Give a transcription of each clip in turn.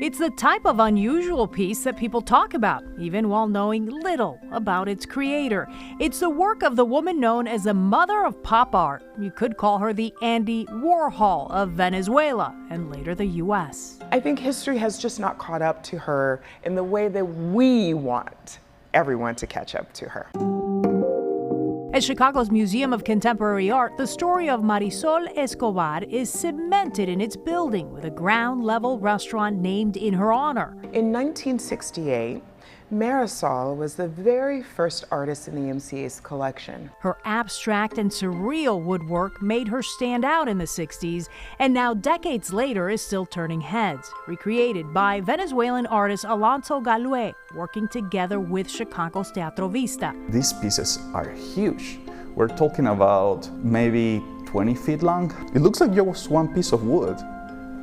It's the type of unusual piece that people talk about, even while knowing little about its creator. It's the work of the woman known as the mother of pop art. You could call her the Andy Warhol of Venezuela and later the U.S. I think history has just not caught up to her in the way that we want everyone to catch up to her. At Chicago's Museum of Contemporary Art, the story of Marisol Escobar is cemented in its building with a ground-level restaurant named in her honor. In 1968, Marisol was the very first artist in the MCA's collection. Her abstract and surreal woodwork made her stand out in the 60s, and now decades later is still turning heads, recreated by Venezuelan artist Alonso Galue, working together with Chicago's Teatro Vista. These pieces are huge. We're talking about maybe 20 feet long. It looks like just one piece of wood.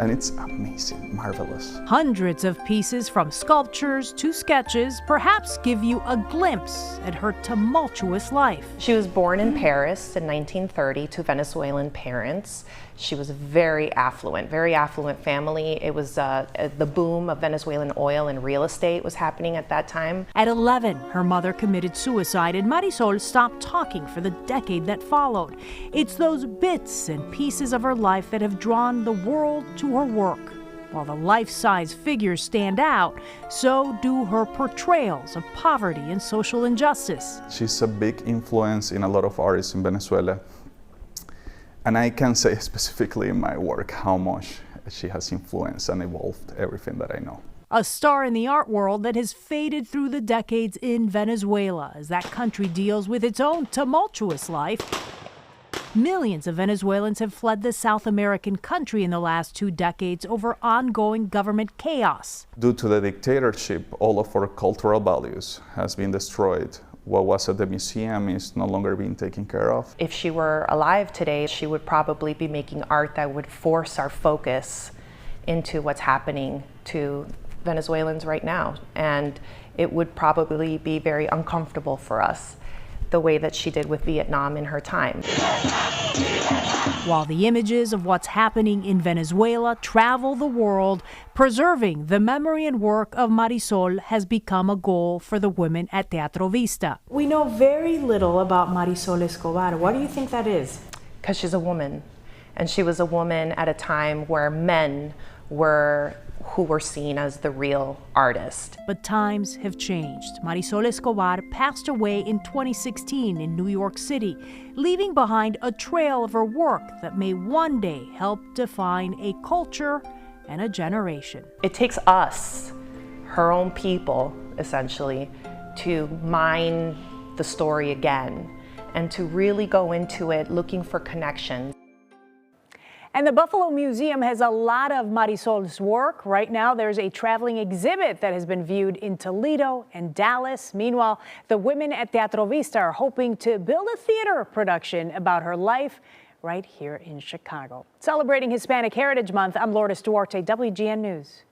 And it's amazing, marvelous. Hundreds of pieces from sculptures to sketches perhaps give you a glimpse at her tumultuous life. She was born in Paris in 1930 to Venezuelan parents. She was very affluent family. It was the boom of Venezuelan oil and real estate was happening at that time. At 11, her mother committed suicide and Marisol stopped talking for the decade that followed. It's those bits and pieces of her life that have drawn the world to her work. While the life-size figures stand out, so do her portrayals of poverty and social injustice. She's a big influence in a lot of artists in Venezuela. And I can say specifically in my work how much she has influenced and evolved everything that I know. A star in the art world that has faded through the decades in Venezuela as that country deals with its own tumultuous life. Millions of Venezuelans have fled the South American country in the last 2 decades over ongoing government chaos. Due to the dictatorship, all of our cultural values has been destroyed. What was at the museum is no longer being taken care of. If she were alive today, she would probably be making art that would force our focus into what's happening to Venezuelans right now. And it would probably be very uncomfortable for us, the way that she did with Vietnam in her time. While the images of what's happening in Venezuela travel the world, preserving the memory and work of Marisol has become a goal for the women at Teatro Vista. We know very little about Marisol Escobar. Why do you think that is? Because she's a woman, and she was a woman at a time where men were who were seen as the real artist. But times have changed. Marisol Escobar passed away in 2016 in New York City, leaving behind a trail of her work that may one day help define a culture and a generation. It takes us, her own people, essentially, to mine the story again and to really go into it looking for connections. And the Buffalo Museum has a lot of Marisol's work. Right now, there's a traveling exhibit that has been viewed in Toledo and Dallas. Meanwhile, the women at Teatro Vista are hoping to build a theater production about her life right here in Chicago. Celebrating Hispanic Heritage Month, I'm Lourdes Duarte, WGN News.